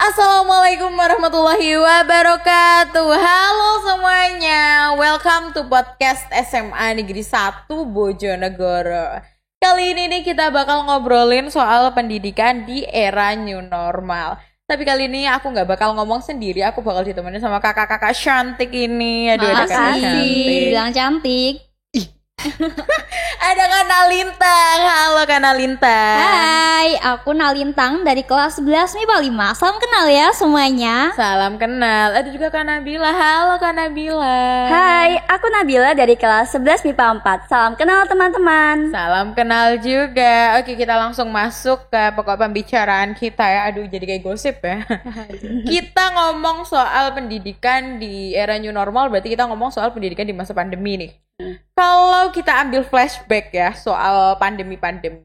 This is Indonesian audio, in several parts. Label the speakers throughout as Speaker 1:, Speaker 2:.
Speaker 1: Assalamualaikum warahmatullahi wabarakatuh. Halo semuanya, welcome to podcast SMA Negeri 1 Bojonegoro. Kali ini nih kita bakal ngobrolin soal pendidikan di era new normal. Tapi kali ini aku gak bakal ngomong sendiri, aku bakal ditemenin sama kakak-kakak cantik ini. Aduh, ada kakak cantik.
Speaker 2: Bilang cantik.
Speaker 1: Ada Kak Nalintang. Halo Kak Nalintang.
Speaker 2: Hai, aku Nalintang dari kelas 11 MIPA 5. Salam kenal ya semuanya.
Speaker 1: Salam kenal. Ada juga Kak Nabila. Halo Kak Nabila.
Speaker 3: Hai, aku Nabila dari kelas 11 MIPA 4. Salam kenal teman-teman.
Speaker 1: Salam kenal juga. Oke, kita langsung masuk ke pokok pembicaraan kita ya. Aduh, jadi kayak gosip ya. Kita ngomong soal pendidikan di era new normal, berarti kita ngomong soal pendidikan di masa pandemi nih. Kalau kita ambil flashback ya soal pandemi-pandemi,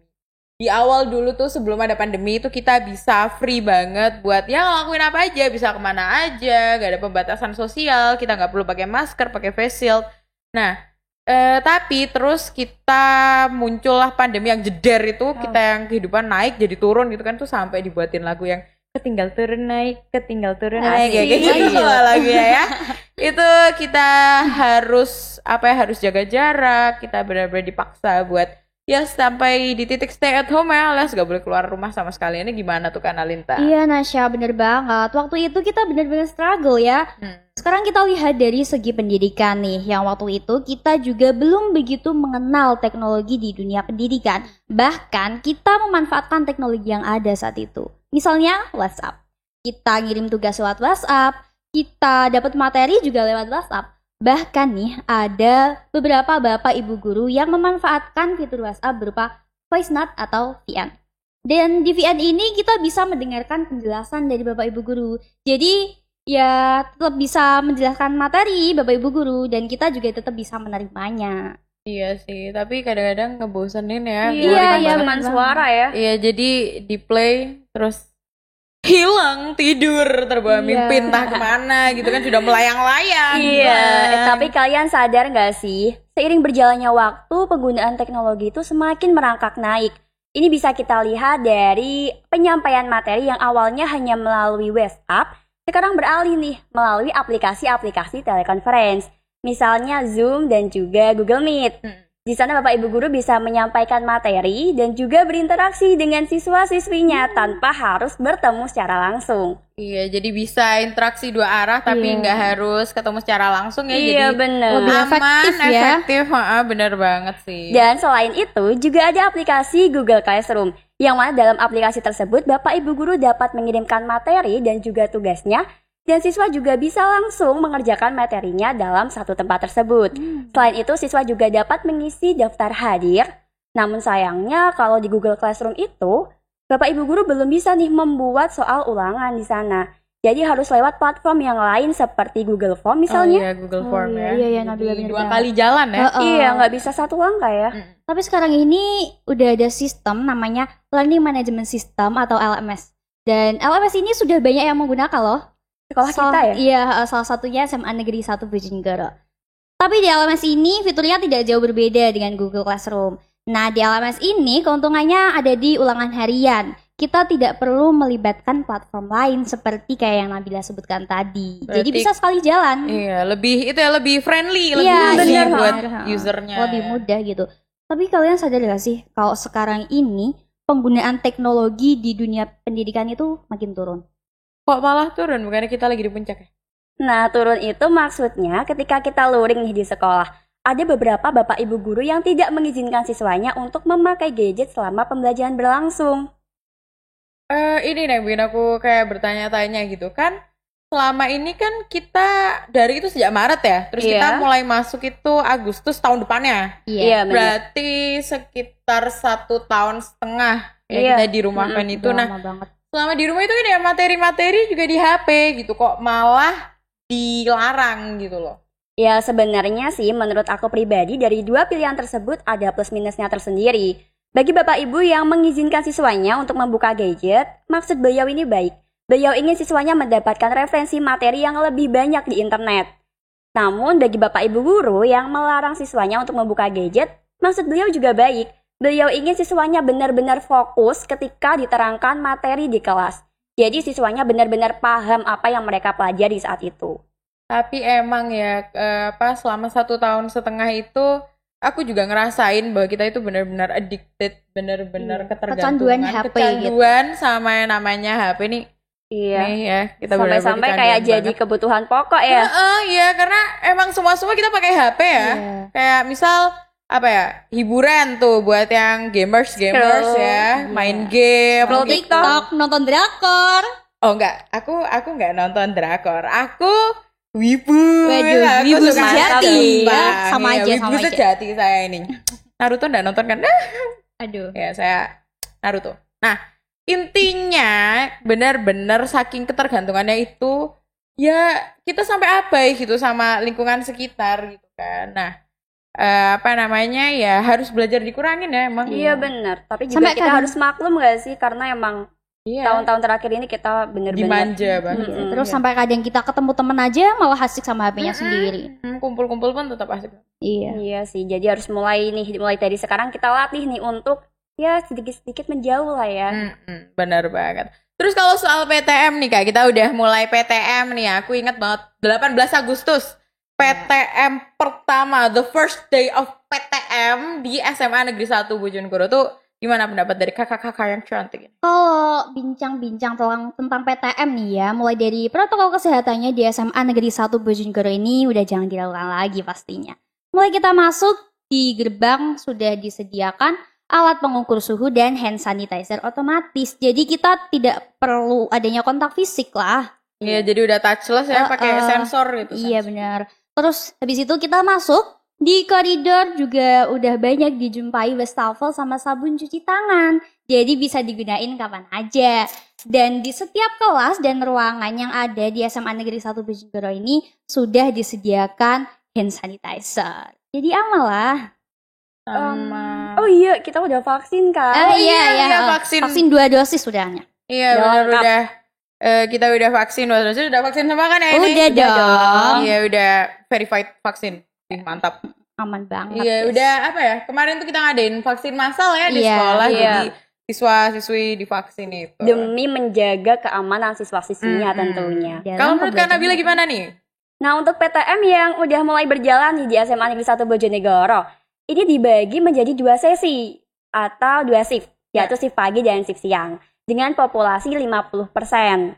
Speaker 1: di awal dulu tuh sebelum ada pandemi itu kita bisa free banget buat ya ngelakuin apa aja, bisa kemana aja, gak ada pembatasan sosial, kita gak perlu pakai masker, pakai face shield. Nah, tapi terus kita muncullah pandemi yang jeder itu, kita yang kehidupan naik jadi turun gitu kan, tuh sampai dibuatin lagu yang ketinggal turun naik kayak gitu lagunya ya. Itu kita harus harus jaga jarak, kita benar-benar dipaksa buat ya sampai di titik stay at home ya, alias gak boleh keluar rumah sama sekali. Ini gimana tuh Kak Nalinta?
Speaker 2: Iya Nasya, bener banget. Waktu itu kita benar-benar struggle ya. Sekarang kita lihat dari segi pendidikan nih, yang waktu itu kita juga belum begitu mengenal teknologi di dunia pendidikan. Bahkan kita memanfaatkan teknologi yang ada saat itu. Misalnya WhatsApp. Kita ngirim tugas lewat WhatsApp, kita dapat materi juga lewat WhatsApp. Bahkan nih ada beberapa bapak ibu guru yang memanfaatkan fitur WhatsApp berupa voice note atau VN. Dan di VN ini kita bisa mendengarkan penjelasan dari bapak ibu guru. Jadi ya tetap bisa menjelaskan materi bapak ibu guru dan kita juga tetap bisa menerimanya.
Speaker 1: Iya sih, tapi kadang-kadang ngebosenin ya.
Speaker 3: Iya, cuman suara ya.
Speaker 1: Iya, jadi di play terus hilang, tidur, terbawa mimpi entah kemana gitu kan, sudah melayang-layang.
Speaker 3: Iya, tapi kalian sadar gak sih, seiring berjalannya waktu penggunaan teknologi itu semakin merangkak naik. Ini bisa kita lihat dari penyampaian materi yang awalnya hanya melalui WhatsApp, sekarang beralih nih melalui aplikasi-aplikasi telekonferensi. Misalnya Zoom dan juga Google Meet. Di sana Bapak Ibu Guru bisa menyampaikan materi dan juga berinteraksi dengan siswa-siswinya tanpa harus bertemu secara langsung.
Speaker 1: Iya, jadi bisa interaksi dua arah tapi nggak harus ketemu secara langsung ya.
Speaker 3: Iya,
Speaker 1: jadi
Speaker 3: bener.
Speaker 1: lebih aman,
Speaker 2: efektif
Speaker 1: efektif. Bener banget sih.
Speaker 3: Dan selain itu juga ada aplikasi Google Classroom, yang mana dalam aplikasi tersebut Bapak Ibu Guru dapat mengirimkan materi dan juga tugasnya, dan siswa juga bisa langsung mengerjakan materinya dalam satu tempat tersebut. Selain itu, siswa juga dapat mengisi daftar hadir. Namun sayangnya kalau di Google Classroom itu, Bapak Ibu Guru belum bisa nih membuat soal ulangan di sana. Jadi harus lewat platform yang lain seperti Google Form misalnya.
Speaker 1: Oh iya, Google Form ya.
Speaker 2: Iya, Nabila bener
Speaker 1: dua
Speaker 2: banget.
Speaker 1: kali jalan ya.
Speaker 3: Iya, nggak bisa satu langkah ya.
Speaker 2: Tapi sekarang ini udah ada sistem namanya Learning Management System atau LMS. Dan LMS ini sudah banyak yang menggunakan loh.
Speaker 3: Sekolah kita ya?
Speaker 2: Iya, salah satunya SMA Negeri 1 Bojonegoro. Tapi di LMS ini fiturnya tidak jauh berbeda dengan Google Classroom. Nah, di LMS ini keuntungannya ada di ulangan harian. Kita tidak perlu melibatkan platform lain seperti kayak yang Nabila sebutkan tadi. Jadi bisa sekali jalan.
Speaker 1: Iya, lebih friendly, lebih
Speaker 2: Iya,
Speaker 1: easy
Speaker 2: bener
Speaker 1: buat
Speaker 2: banget.
Speaker 1: usernya.
Speaker 2: Lebih mudah gitu. Tapi kalian sadar gak sih kalau sekarang ini penggunaan teknologi di dunia pendidikan itu makin turun?
Speaker 1: Kok malah turun? Bukannya kita lagi di puncak ya?
Speaker 3: Nah, turun itu maksudnya ketika kita luring nih di sekolah. Ada beberapa Bapak Ibu Guru yang tidak mengizinkan siswanya untuk memakai gadget selama pembelajaran berlangsung.
Speaker 1: Ini nih, bikin aku kayak bertanya-tanya gitu kan. Selama ini kan kita dari itu sejak Maret ya. Terus kita mulai masuk itu Agustus tahun depannya.
Speaker 3: Iya,
Speaker 1: berarti sekitar 1,5 tahun ya kita di rumah kan itu. Nah, selama di rumah itu kan ya materi-materi juga di HP gitu, kok malah dilarang gitu loh.
Speaker 3: Ya sebenarnya sih menurut aku pribadi dari dua pilihan tersebut ada plus minusnya tersendiri. Bagi Bapak Ibu yang mengizinkan siswanya untuk membuka gadget, maksud beliau ini baik. Beliau ingin siswanya mendapatkan referensi materi yang lebih banyak di internet. Namun bagi Bapak Ibu Guru yang melarang siswanya untuk membuka gadget, maksud beliau juga baik. Beliau ingin siswanya benar-benar fokus ketika diterangkan materi di kelas. Jadi siswanya benar-benar paham apa yang mereka pelajari saat itu.
Speaker 1: Tapi emang ya selama 1,5 tahun itu aku juga ngerasain bahwa kita itu benar-benar addicted, benar-benar ketergantungan, kecanduan sama yang namanya HP nih.
Speaker 3: Iya.
Speaker 1: Nih ya, kita
Speaker 3: sampai kayak jadi kebutuhan pokok ya.
Speaker 1: Iya, karena emang semua kita pakai HP ya. Kayak misal hiburan tuh buat yang gamers ya, main game,
Speaker 2: TikTok, nonton drakor.
Speaker 1: Oh enggak, aku enggak nonton drakor. Aku wibu.
Speaker 2: Waduh, wibu sejati ya, sama aja.
Speaker 1: Wibu sejati saya ini. Naruto enggak nonton kan?
Speaker 2: Aduh.
Speaker 1: Ya, saya Naruto. Nah, intinya benar-benar saking ketergantungannya itu ya kita sampai abai gitu sama lingkungan sekitar gitu kan. Nah, ya harus belajar dikurangin ya emang.
Speaker 3: Iya benar, tapi juga kita harus maklum gak sih, karena emang tahun-tahun terakhir ini kita bener-bener
Speaker 1: dimanja banget.
Speaker 2: Terus sampai kadang kita ketemu temen aja malah asik sama HP-nya sendiri.
Speaker 1: Kumpul-kumpul pun tetap asik.
Speaker 3: Iya sih, jadi harus mulai dari sekarang kita latih nih untuk ya sedikit-sedikit menjauh lah ya.
Speaker 1: Benar banget. Terus kalau soal PTM nih Kak, kita udah mulai PTM nih. Aku ingat banget 18 Agustus PTM pertama, the first day of PTM di SMA Negeri 1 Bojonegoro tuh gimana pendapat dari kakak-kakak yang cantik ini?
Speaker 2: Kalau bincang-bincang tentang PTM nih ya, mulai dari protokol kesehatannya di SMA Negeri 1 Bojonegoro ini udah jangan dilakukan lagi pastinya. Mulai kita masuk di gerbang sudah disediakan alat pengukur suhu dan hand sanitizer otomatis. Jadi kita tidak perlu adanya kontak fisik lah.
Speaker 1: Iya, jadi udah touchless ya, pakai sensor gitu.
Speaker 2: Iya benar. Terus habis itu kita masuk di koridor juga udah banyak dijumpai wastafel sama sabun cuci tangan. Jadi bisa digunain kapan aja. Dan di setiap kelas dan ruangan yang ada di SMA Negeri 1 Bojonegoro ini sudah disediakan hand sanitizer. Jadi aman lah.
Speaker 3: Oh iya, kita udah vaksin kan?
Speaker 2: Iya, vaksin 2 dosis sudahnya.
Speaker 1: Iya, udah. Kita udah vaksin 2 dosis. Udah vaksin semua kan ya ini?
Speaker 2: Udah dong.
Speaker 1: Iya, udah verified vaksin. Mantap.
Speaker 2: Aman banget.
Speaker 1: Iya, udah kemarin tuh kita ngadain vaksin massal ya di sekolah. Jadi siswa-siswi divaksin itu.
Speaker 3: Demi menjaga keamanan siswa-siswinya tentunya.
Speaker 1: Kalau menurut Kak Nabila gimana nih?
Speaker 3: Nah, untuk PTM yang udah mulai berjalan di SMA Negeri 1 Bojonegoro, ini dibagi menjadi 2 sesi atau 2 shift, yaitu shift pagi dan shift siang, dengan populasi 50%.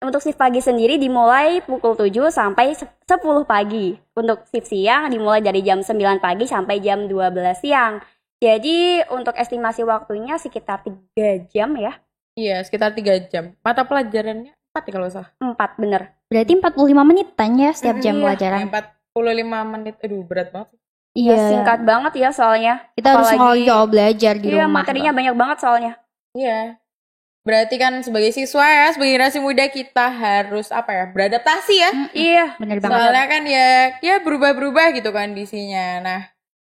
Speaker 3: Untuk shift pagi sendiri dimulai pukul 7 sampai 10 pagi. Untuk shift siang dimulai dari jam 9 pagi sampai jam 12 siang. Jadi untuk estimasi waktunya sekitar 3 jam ya.
Speaker 1: Iya, sekitar 3 jam. Mata pelajarannya 4 ya kalau salah.
Speaker 3: 4 bener.
Speaker 2: Berarti 45 menitan ya setiap jam pelajaran.
Speaker 1: 45 menit, aduh berat banget.
Speaker 3: Iya, singkat banget ya soalnya.
Speaker 2: Kita harus ngoyo belajar di rumah.
Speaker 3: Iya, materinya banyak banget soalnya.
Speaker 1: Iya. Berarti kan sebagai siswa ya, sebagai generasi muda kita harus beradaptasi ya.
Speaker 3: Iya,
Speaker 2: benar banget.
Speaker 1: Soalnya kan ya berubah-berubah gitu kondisinya. Nah,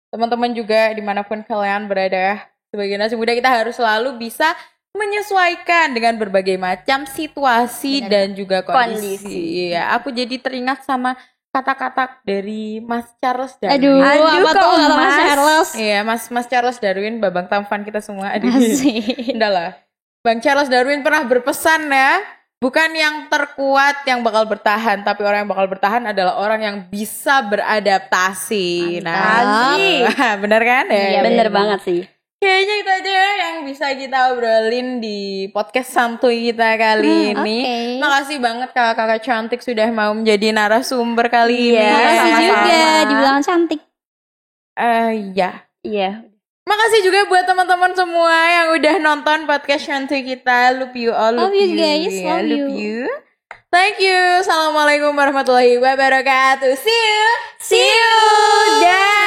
Speaker 1: teman-teman juga dimanapun kalian berada ya, sebagai generasi muda kita harus selalu bisa menyesuaikan dengan berbagai macam situasi dan juga kondisi. Iya, aku jadi teringat sama kata-kata dari Mas Charles Darwin.
Speaker 2: Aduh apa tuh Mas Charles?
Speaker 1: Iya, Mas Charles Darwin, babang tampan kita semua. Aduh, udah lah. Bang Charles Darwin pernah berpesan ya, bukan yang terkuat yang bakal bertahan, tapi orang yang bakal bertahan adalah orang yang bisa beradaptasi. Nah, bener kan?
Speaker 3: Iya, bener banget sih.
Speaker 1: Kayaknya itu aja yang bisa kita obrolin di podcast santuy kita kali ini. Makasih banget kakak-kakak cantik sudah mau menjadi narasumber kali ini.
Speaker 2: Makasih juga dibilang cantik.
Speaker 1: Iya. Makasih juga buat teman-teman semua yang udah nonton podcast santuy kita. Love you all.
Speaker 2: Love you guys.
Speaker 1: Love you. Thank you. Assalamualaikum warahmatullahi wabarakatuh. See you.
Speaker 3: See you. Dah.